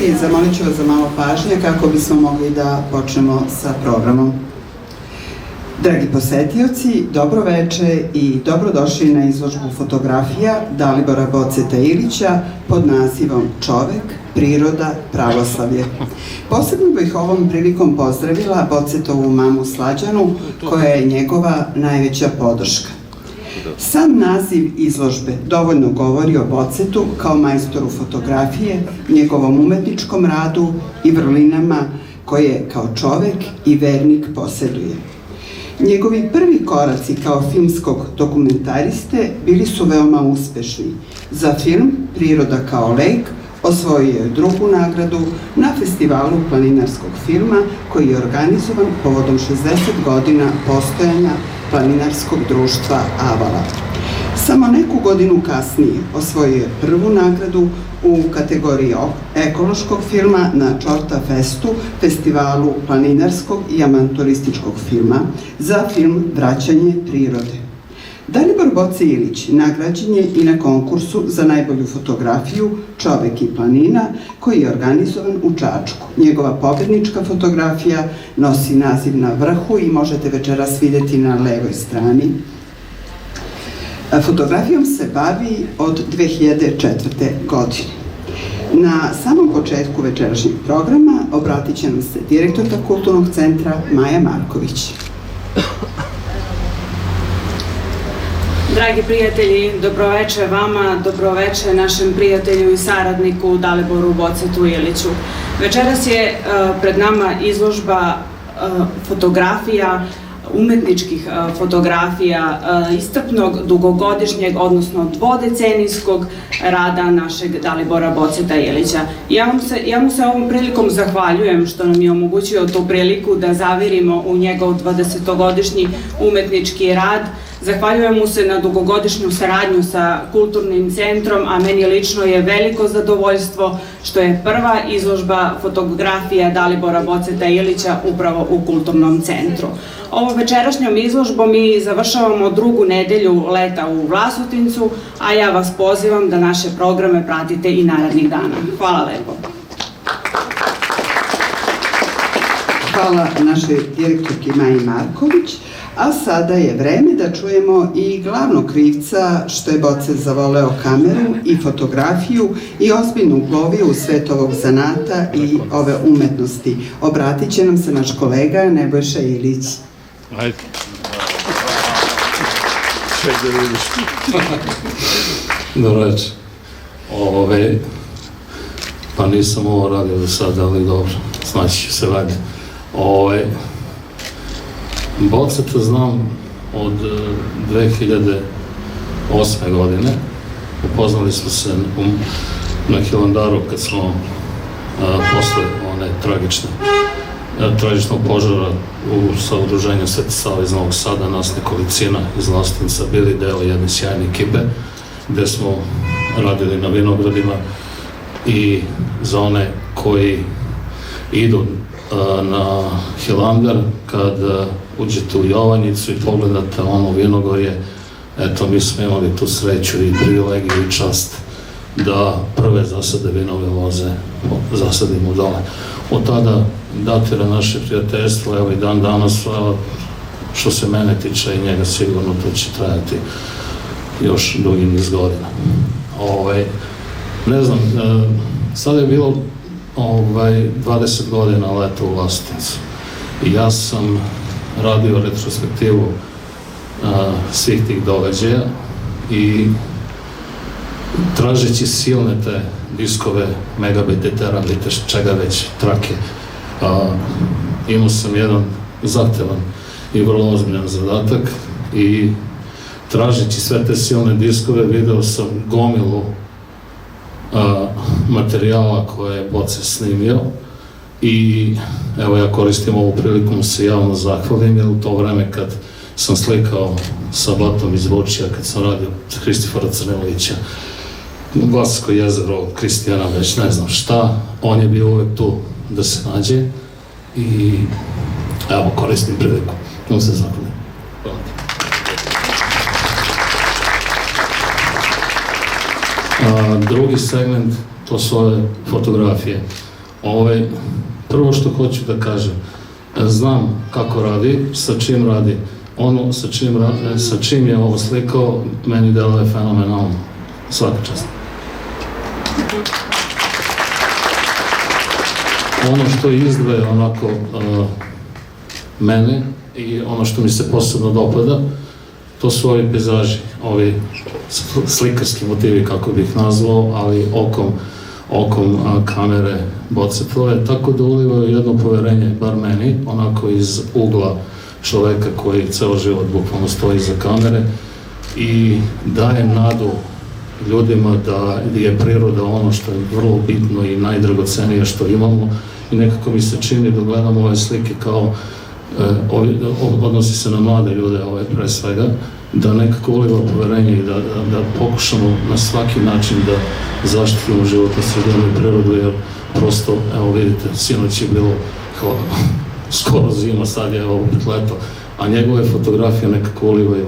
i zamolit ću vas za malo pažnje kako bismo mogli da počnemo sa programom. Dragi posetioci, dobro veče i dobrodošli na izložbu fotografija Dalibora Boceta Ilića pod nazivom Čovek, priroda, pravoslavlje. Posebno bih ovom prilikom pozdravila Bocetovu mamu Slađanu, koja je njegova najveća podrška. Sam naziv izložbe dovoljno govori o Bocetu kao majstoru fotografije, njegovom umetničkom radu i vrlinama koje kao čovek i vernik poseduje. Njegovi prvi koraci kao filmskog dokumentariste bili su veoma uspešni. Za film Priroda kao lek osvojio je drugu nagradu na festivalu planinarskog filma koji je organizovan povodom 60 godina postojanja planinarskog društva Avala. Samo neku godinu kasnije osvojio je prvu nagradu u kategoriji ekološkog filma na Čorta Festu, festivalu planinarskog i amaturističkog filma za film Vraćanje prirode. Dalibor Boce Ilić nagrađen je i na konkursu za najbolju fotografiju Čovek i planina koji je organizovan u Čačku. Njegova pobednička fotografija nosi naziv Na vrhu i možete večeras videti na levoj strani. Fotografijom se bavi od 2004. godine. Na samom početku večerašnjeg programa obratit će nam se direktorka Kulturnog centra Maja Marković. Dragi prijatelji, dobroveče vama, dobroveče našem prijatelju i saradniku Daliboru Bocetu Iliću. Večeras je pred nama izložba fotografija, umetničkih fotografija iscrpnog, dugogodišnjeg, odnosno dvodecenijskog rada našeg Dalibora Boceta Ilića. Ja mu se ovom prilikom zahvaljujem što nam je omogućio tu priliku da zavirimo u njegov 20-godišnji umetnički rad. Zahvaljujem mu se na dugogodišnju saradnju sa Kulturnim centrom, a meni lično je veliko zadovoljstvo što je prva izložba fotografija Dalibora Boceta Ilića upravo u Kulturnom centru. Ovom večerašnjom izložbom mi završavamo drugu nedelju leta u Vlasotincu, a ja vas pozivam da naše programe pratite i narednih dana. Hvala lepo. Hvala našoj direktorki Maji Marković, a sada je vreme da čujemo i glavnog krivca što je Boce zavoleo kameru i fotografiju i ozbiljno uplovio u svet ovog zanata i ove umetnosti. Obratit će nam se naš kolega Nebojša Ilić. Ajde. Ček da vidiš. Dobro večer. Pa nisam ovo radio do sada, ali dobro, znači će se valjda. Boceta znam od 2008. godine. Upoznali smo se na Hilandaru kad smo posle one tragičnog požara sa udruženjem Sveti Sava iz Novog Sada, nas nekolicina iz Vlasotinca bili deo jedne sjajne ekipe gde smo radili na vinogradima i za one koji idu na Hilandar, kad uđete u Jovanjicu i pogledate ono vinogorje, eto mi smo imali tu sreću i privilegiju i čast da prve zasade vinove loze zasadimo dole. Od tada datira naše prijateljstvo, evo i dan danas, što se mene tiče i njega sigurno to će trajati još dugi niz godina. Ne znam, sada je bilo 20 godina leta u Vlasotincu i ja sam radio retrospektivu svih tih događaja i tražeći silne te diskove, megabite, terabite, čega već, trake, imao sam jedan zahtevan i vrlo ozbiljan zadatak i tražeći sve te silne diskove video sam gomilu materijala koje je Boce snimio i evo ja koristim ovu priliku mu se javno zahvalim, jer u to vreme kad sam slikao sa Batom iz Vučija, kad sam radio za Hristifora Crnelića, Vlasinsko jezero, Kristijana, već ne znam šta, on je bio uvek tu da se nađe i evo koristim priliku, mu se zahvalim. Drugi segment, to su ove fotografije. Prvo što hoću da kažem, znam kako radi, sa čim radi. Ono sa čim je ovo slikao, meni deluje fenomenalno. Svaka čast. Ono što izdvaja onako mene i ono što mi se posebno dopada, to su ovi pejzaži, ovi slikarski motivi, kako bih nazvao, ali okom kamere Bocetove, tako da ulivaju jedno poverenje, bar meni, onako iz ugla čoveka koji ceo život bukvalno stoji iza kamere i daje nadu ljudima da je priroda ono što je vrlo bitno i najdragocenije što imamo i nekako mi se čini da gledamo ove slike kao, odnosi se na mlade ljude pre svega, da nekako uliva poverenje i da pokušamo na svaki način da zaštitimo životnu sredinu i prirodu, jer prosto, evo vidite, sinoć je bilo skoro zima, sad je opet leto, a njegove fotografije nekako ulivaju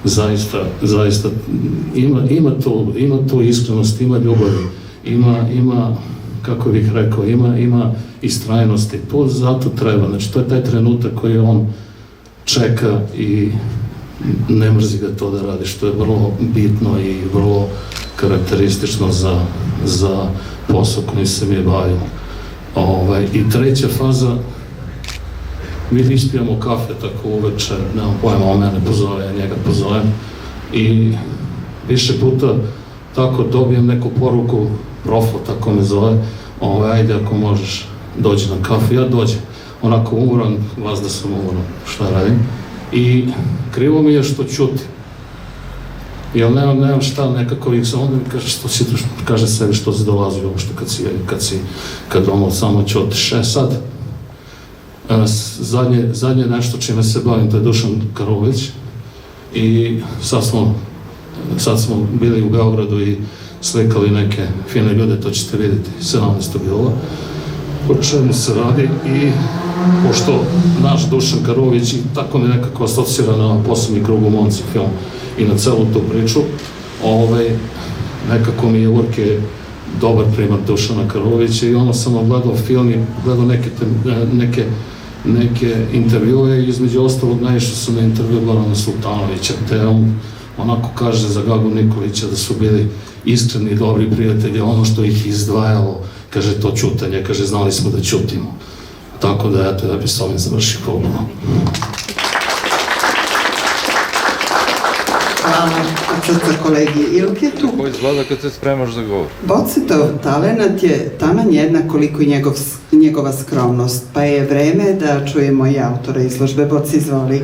zaista, ima tu iskrenost, ima ljubavi, ima, kako bih rekao, ima istrajnosti, to zato treba, znači to je taj trenutak koji on čeka i ne mrzi ga to da radi, što je vrlo bitno i vrlo karakteristično za posao koji se mi bavimo. I treća faza, mi ispijamo kafe tako uveče, nemam pojma, on mene pozove, ja njega pozovem i više puta tako dobijem neku poruku, profo tako me zove, ajde ako možeš dođi na kafu, ja dođem, onako umoran, vas da sam umoran, šta radim, i krivo mi je što ćutim, jer nemam šta, nekako ih se onda mi kaže što si, kaže sebi što si dolazio uopšte kad ono samo ćutiš, sad, zadnje nešto čime se bavim, to je Dušan Karović i sad smo bili u Beogradu i slikali neke fine ljude, to ćete vidjeti, 17. jula, o čemu se radi i pošto naš Dušan Karović i tako mi nekako asocira na Poslednji krug u Monci film i na celu tu priču, nekako mi je Urke dobar primer Dušana Karovića i ono sam gledao film i gledao neke intervjue i između ostalog naišao sam na intervju Gorana Sultanovića gde on onako kaže za Gagu Nikolića da su bili iskreni i dobri prijatelji, ono što ih izdvajalo, kaže to ćutanje, kaže znali smo da ćutimo. Tako da eto, da bi s ovim završio program. Hvala od srca kolegi Ilketu. Kako izgleda kad se spremaš za govor? Bocetov talenat je taman jednak koliko i njegova skromnost, pa je vreme da čujemo i autora izložbe. Boci, izvoli.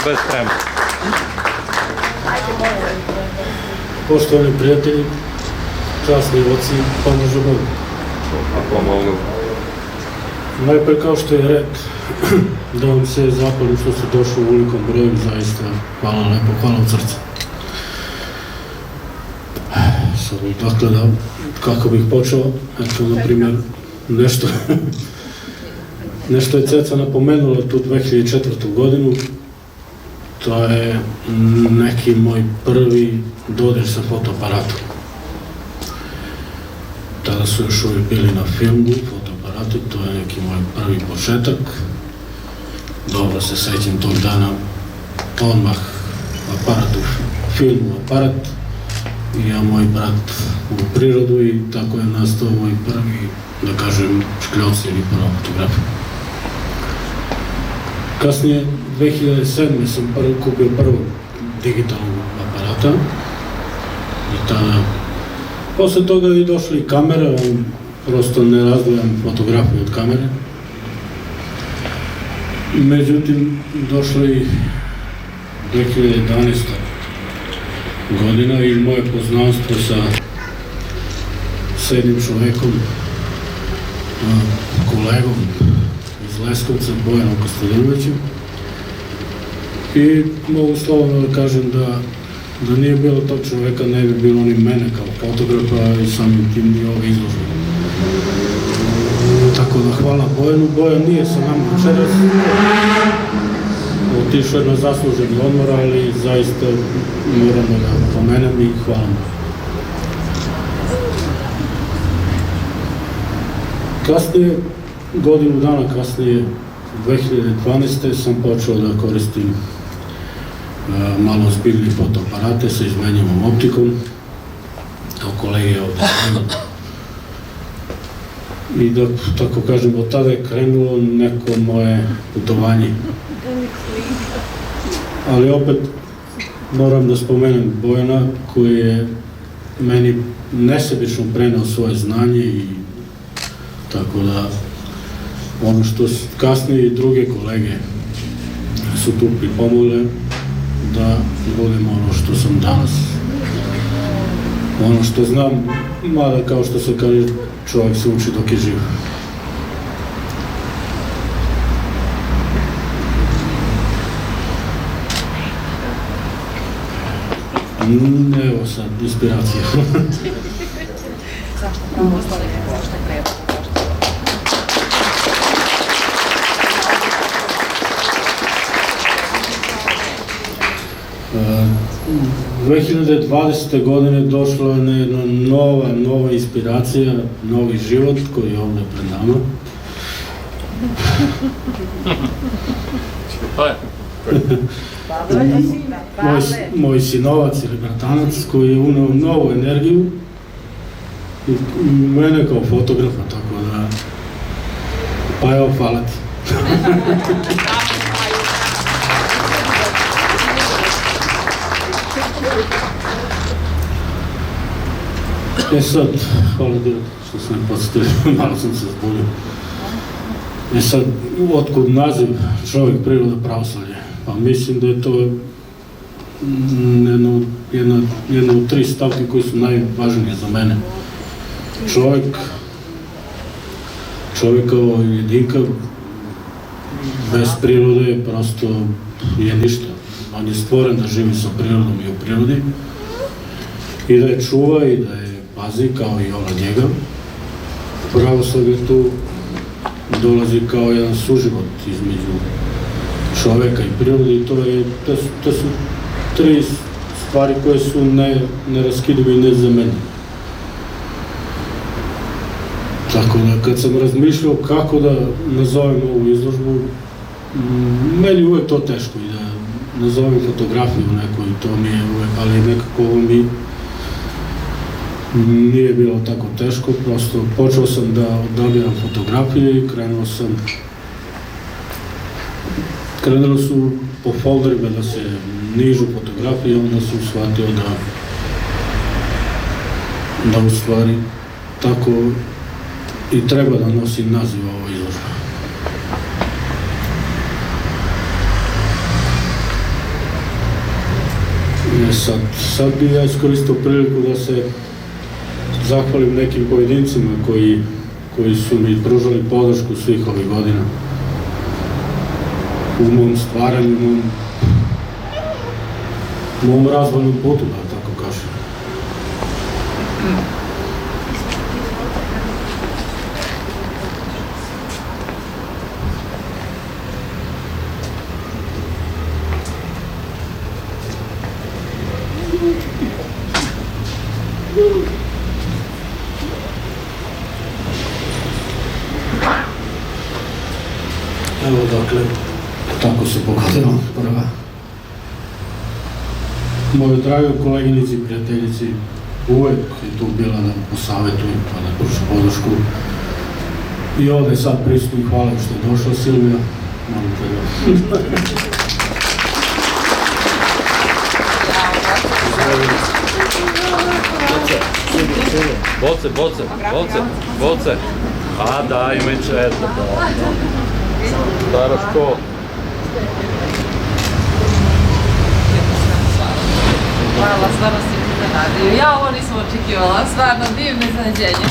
Bez sprema. Poštovani prijatelji, časni oci, pomožu Bogu. Ako mogu. Najpre kao što je red, da vam se zahvalim što ste došli u velikom broju, zaista hvala lepo, hvala od srca. Sad, dakle, da, kako bih počeo, eto, na primjer, nešto je Ceca napomenula tu 2004. godinu, to je neki moj prvi dodir sa fotoaparatom. Tada su još uvijek bili na filmu, fotoaparati, to je neki moj prvi početak. Dobro se sećam tog dana, odmah aparat u filmu, aparat, i ja, moj brat u prirodu i tako je nastao moj prvi, da kažem, škljoc ili prva fotografija. Kasnije, 2007. sam kupio prvog digitalnog aparata i tada, posle toga je došli kamere, on prosto ne razdvajam fotografiju od kamere. Međutim, došli 2011. godina i moje poznanstvo sa jednim čovekom, kolegom iz Leskovca, Bojanom Kostadinovićem. I mogu slobodno da kažem da nije bilo tog čoveka, ne bi bilo ni mene kao fotografa i samim tim i ove izložbe. Tako da hvala Bojanu. Bojan nije sa nama večeras, otišao je na zasluženi odmor, ali zaista moramo da pomenem i hvala mu. Kasnije, godinu dana kasnije, 2012. sam počeo da koristim malo zbiljnije fotoaparate sa izmenjivom optikom, kao kolege ovdje snima. I da, tako kažem, od tada je krenulo neko moje putovanje. Ali opet moram da spomenem Bojana, koji je meni nesebično preneo svoje znanje i tako da ono što kasnije i druge kolege su tu pripomogli da budem ono što sam danas, ono što znam, mada kao što se kaže, čovjek se uči dok je živ. Evo sad, inspiracija. Zašto pravo ostali što treba? 2020. godine došla je jedna nova inspiracija, novi život koji je ovdje pred nama. Moj sinovac ili bratanac koji je uneo novu energiju i mene kao fotografa, tako da, pa evo, hvala ti. Sad, hvala ti što sam me podsjetili, malo sam se zbunio. Sad, otkud naziv Čovjek, priroda, pravoslavlje? Pa mislim da je to jedna od 3 stavke koje su najvažnije za mene. Čovjek kao jedinka bez prirode prosto je ništa. On je stvoren da živi sa prirodom i u prirodi i da je čuva i da je pazi kao i ona njega. Pravoslavlje tu dolazi kao jedan suživot između čoveka i prirode i to su 3 stvari koje su neraskidive i nezamenjive. Tako da kad sam razmišljao kako da nazovem ovu izložbu, meni je uvek to teško i da nazovem fotografiju neku i to mi je uvek, ali nekako ovo mi nije bilo tako teško, prosto počeo sam da odabiram fotografije i krenuli su po folderima da se nižu fotografije, onda sam shvatio da u stvari tako i treba da nosi naziv ovo izložba. Sad bih ja iskoristio priliku da se zahvalim nekim pojedincima koji su mi pružali podršku svih ovih godina u mom stvaranju, mom razvojnom putu, da tako kažem. Evo dakle, tako se pogodila prva. Moje drage koleginici i prijateljici uvek je tu bila da posavjetujem, pa da pruža podršku. I ovdje je sad prisutno i hvala što je došla Silvija. Molim te da... Boce. A daj me četo. Stara škola. Hvala, stvarno si mi iznenadio. Ja ovo nisam očekivala, stvarno divno iznenađenje.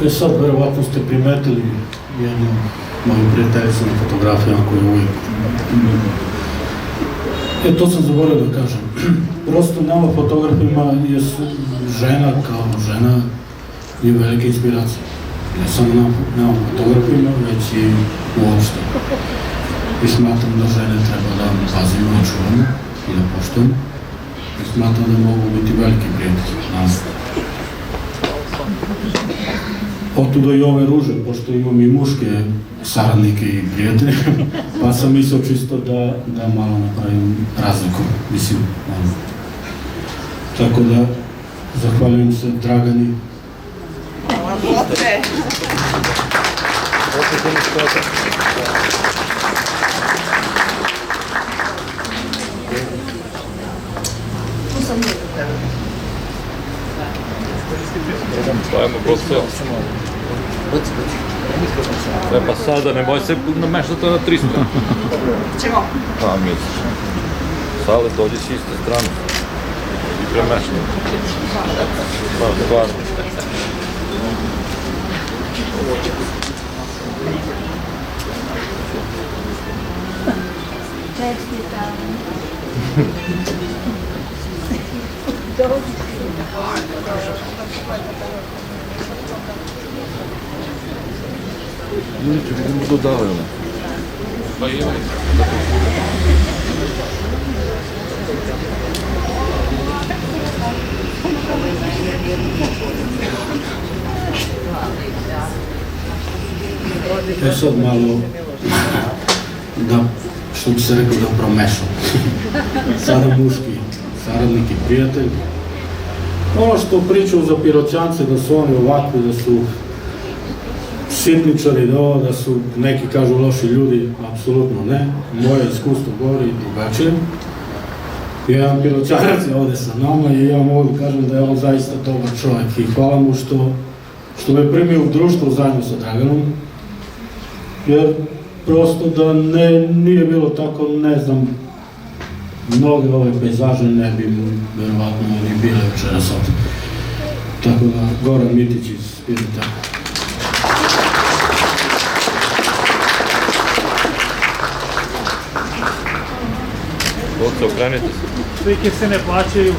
Sad, verovatno ste primetili jednu moju prijateljicu na fotografijama koju uvijek... To sam zaboravio da kažem. Prosto nama fotografima je žena kao žena i velike inspiracije. Ne samo na fotografima, već i uopšte. I smatram da žene treba da pazimo, da čuvamo i da poštujemo. I smatram da mogu biti veliki prijatelji nas. Otuda i ove ruže, pošto imam i muške saradnike i prijatelje, pa sam mislio čisto da malo napravim razliku, mislim. Tako da, zahvaljujem se Dragani. Hvala Bote! Ajmo, goste. Pa sada, nemoj se namešati na 300. Čemo? Pa misliš. Sale, dođi s iste strane. I premešati. Pa, stvarno. Niče, vidimo dodavaju. Pa ima. Sad malo da, što bi se rekao, da promešam. Sada muški saradnik i prijatelj. Ono što pričaju za Piroćance, da su oni ovakvi, da su sitničari, da su neki kažu loši ljudi, apsolutno ne. Moje iskustvo govori drugačije. Jedan Piroćanac je ovde sa nama i ja mogu da kažem da je on zaista dobar čovjek i hvala mu što me primio u društvo zajedno sa Draganom. Jer prosto da nije bilo tako, ne znam, mnoge ove pejzaže ne bi verovatno ni bile večeras ovde. Tako da, Goran Mitić iz Pirota. Goce, okrenite se. Slike se ne plaćaju.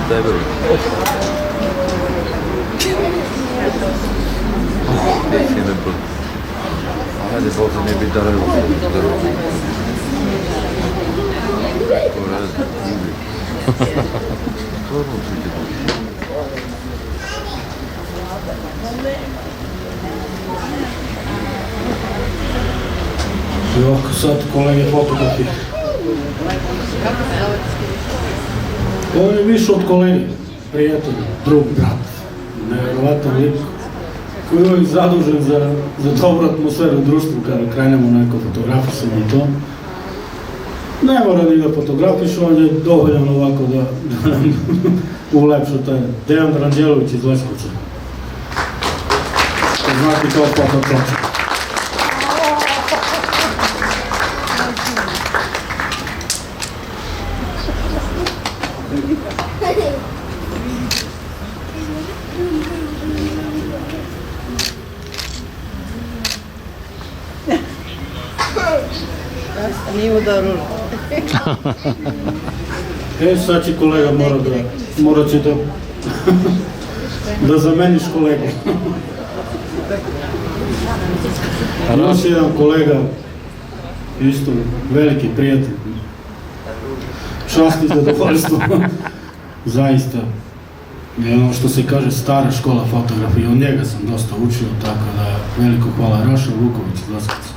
Tebe. Hajde, Bože, ne bi darilo. I ovako sad kolege fotografi. Ovo je više od kolege, prijatelj, drug, brat, nevjerovatan lik koji je uvijek zadužen za dobru atmosferu u društvu kada krenemo neko fotografisanje i to. Ne mora ni da fotografiš, on je dovoljan ovako da nam ulepša taj Dejan Ranđelović iz Leskovca. Znati kao fotografa. Nije da ružno. Sad će kolega morat će da zameniš kolegu. Još jedan kolega, isto veliki prijatelj. Čast i zadovoljstvo. Zaista. Ono što se kaže stara škola fotografije, od njega sam dosta učio, tako da veliko hvala. Raša Vuković iz Leskovca.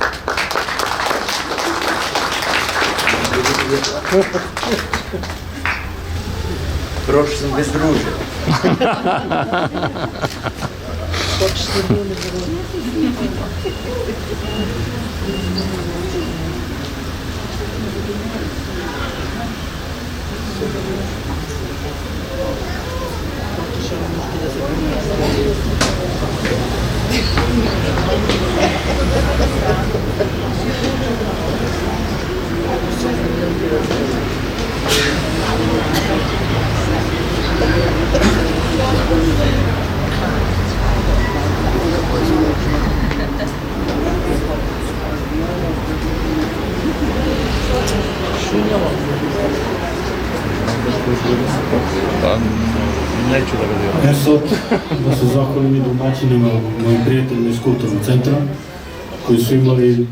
Prošli sam bez druže. da se zahvalim i domaćinima, mojim prijateljima iz kulturnog centra, koji su imali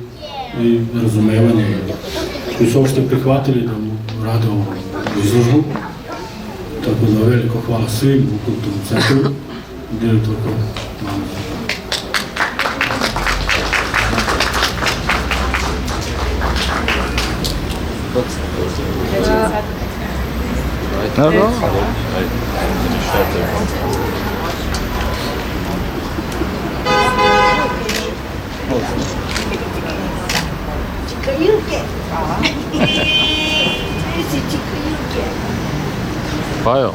i razumevanje, koji su uopšte prihvatili da rade ovu izložbu. Tako da veliko hvala svim u kulturnom centru, direktorka Mama. Pa evo.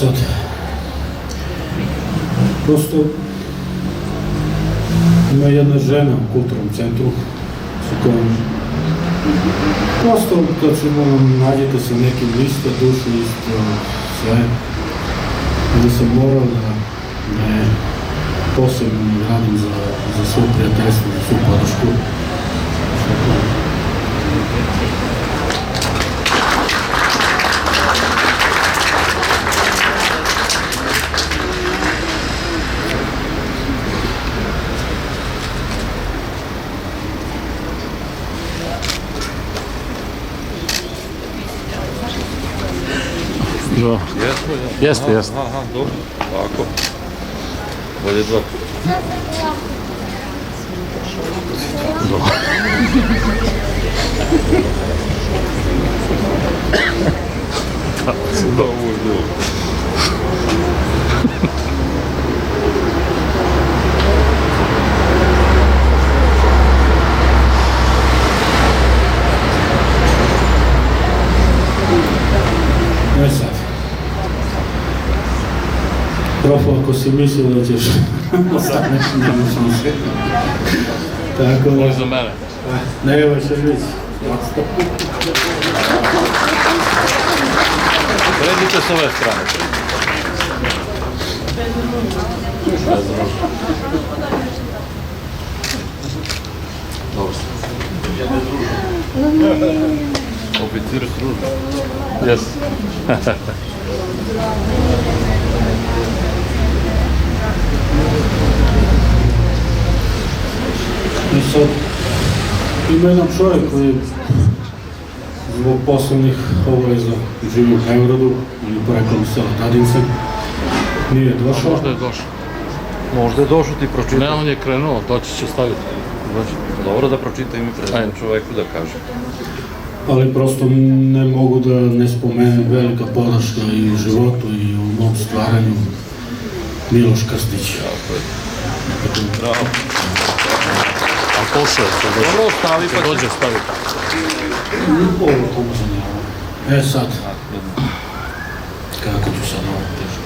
Sad, prosto ima jedna žena u kulturnom centru sa kojom prosto kad se nađete sa nekim liste, duše, isto, sve, onda sam morao da ne posebno radim za svoj prijateljstvo, za svu podršku. Jeste. Aha, dobro, ovako. Bolje dva. Dobro. Ovo je dobro. Ne sad. Profo, ako si mislio da ćeš ostaneš, nema šanse. Tako da... Ovo je za mene. Nema še biti. Predite s ove strane. Dobro. Oficir službe. Jes. I sad, ima jedan čovjek koji zbog poslovnih obaveza živi u Beogradu, on je poreklom sela Tadince, nije došao. Možda je došao. Možda je došao ti pročitati. Ne, on je krenuo, doći će staviti. Dobro da pročita ime prezime čoveku da kaže. Ali prosto ne mogu da ne spomenem velika podrška i u životu i u mom stvaranju Miloš Krstić. Bravo. A pošao je to dođe. Dobro, stavi pa dođe, stavi. Ovo to mu zanimljivo. Sad, kako ću sad ovo težiti?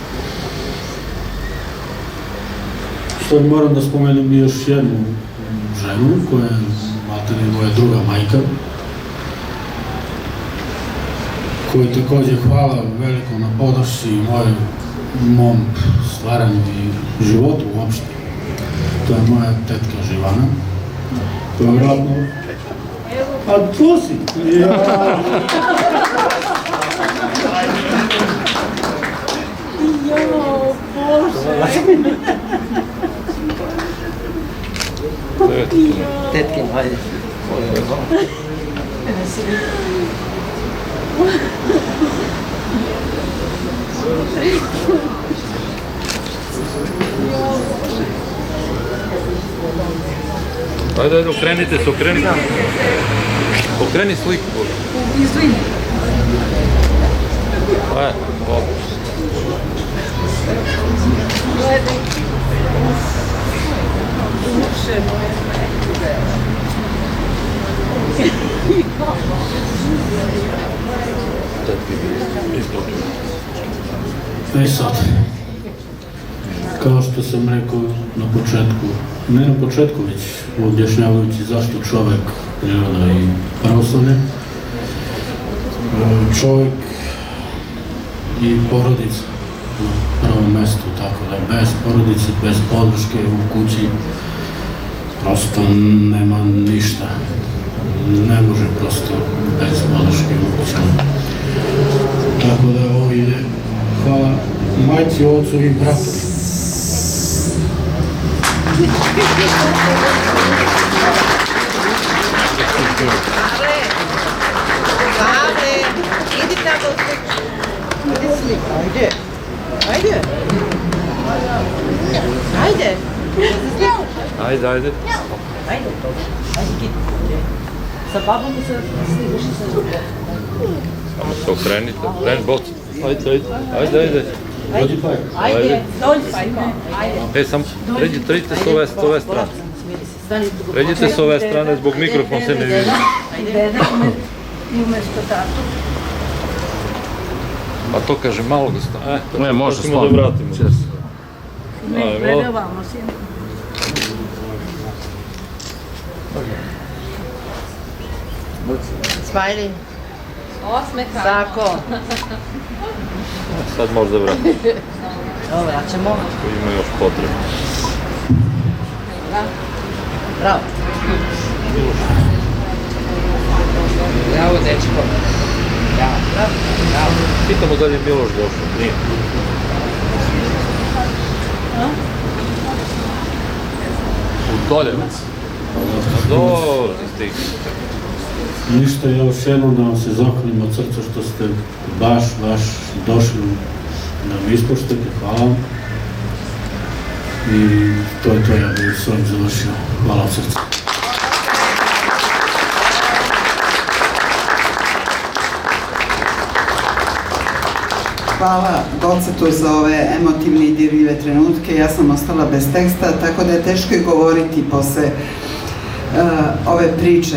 Sad moram da spomenem još jednu ženu koja je maltene moja druga majka, koju također hvala veliko na podršci mom stvaranju i životu uopšte. To je moja tetka Živana, koja je vratno... A tu si! Tetkin, hajde. Ajde, okrenite se, okrenite. Okreni sliku. Izvini. Ajde, dobro. Gledaj. Uše moje. Sad, kao što sam rekao na početku, ne na početku, već objašnjavajući zašto čovek priroda i pravoslavlje. Čovjek i porodica na prvom mestu, tako da bez porodice, bez podrške u kući prosto nema ništa. Ne može prosto bez podrške u kući. Tako da ovo ide hvala majci, ocu i bratu. Ade, idi tamo sliku. Idi sliku, ajde. Ajde. Ajde. Ajde, ajde. Ajde. Ajde, gidi. Sa babom se slikaš i sa drugom. Samo se okrenite. Kreni boci. Ajde, ajde. Ajde, ajde. Ajde. Ajde. Dolj fajko. Ajde. Sam pređite s ove strane. Pređite s ove strane, zbog mikrofon se ne vidi. Ajde. I umesto tako. Pa to kaže malo ga stane. Ne, može ćemo da vratimo. Ne, gledavamo si. Smajli. Osmeka. Tako. Sad možda vratimo. Evo, vraćamo. Ako ima još potrebe. Bravo. Bravo, dečko. Bravo. Pitamo da li je Miloš došao. Nije. U Doljevac. Dobro, ti stigli. Ništa, još jednom da vam se zahvalim od srca što ste baš došli da me ispoštujete. Hvala vam. I to je to, ja bih s ovim završio. Hvala od srca. Hvala Gocetu za ove emotivne i dirljive trenutke. Ja sam ostala bez teksta, tako da je teško i govoriti posle ove priče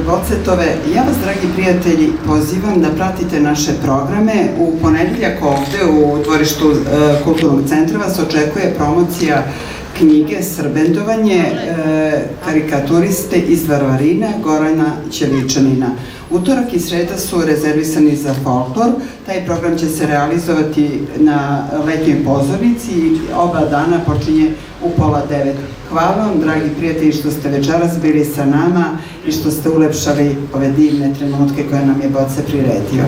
Gocetove. Ja vas, dragi prijatelji, pozivam da pratite naše programe. U ponedeljak ovde u dvorištu Kulturnog centra vas očekuje promocija knjige Srbendovanje karikaturiste iz Varvarina Gorana Ćeličanina. Utorak i sreda su rezervisani za folklor. Taj program će se realizovati na letnjoj pozornici i oba dana počinje u 8:30. Hvala vam, dragi prijatelji, što ste večeras bili sa nama i što ste ulepšali ove divne trenutke koje nam je Goce priredio.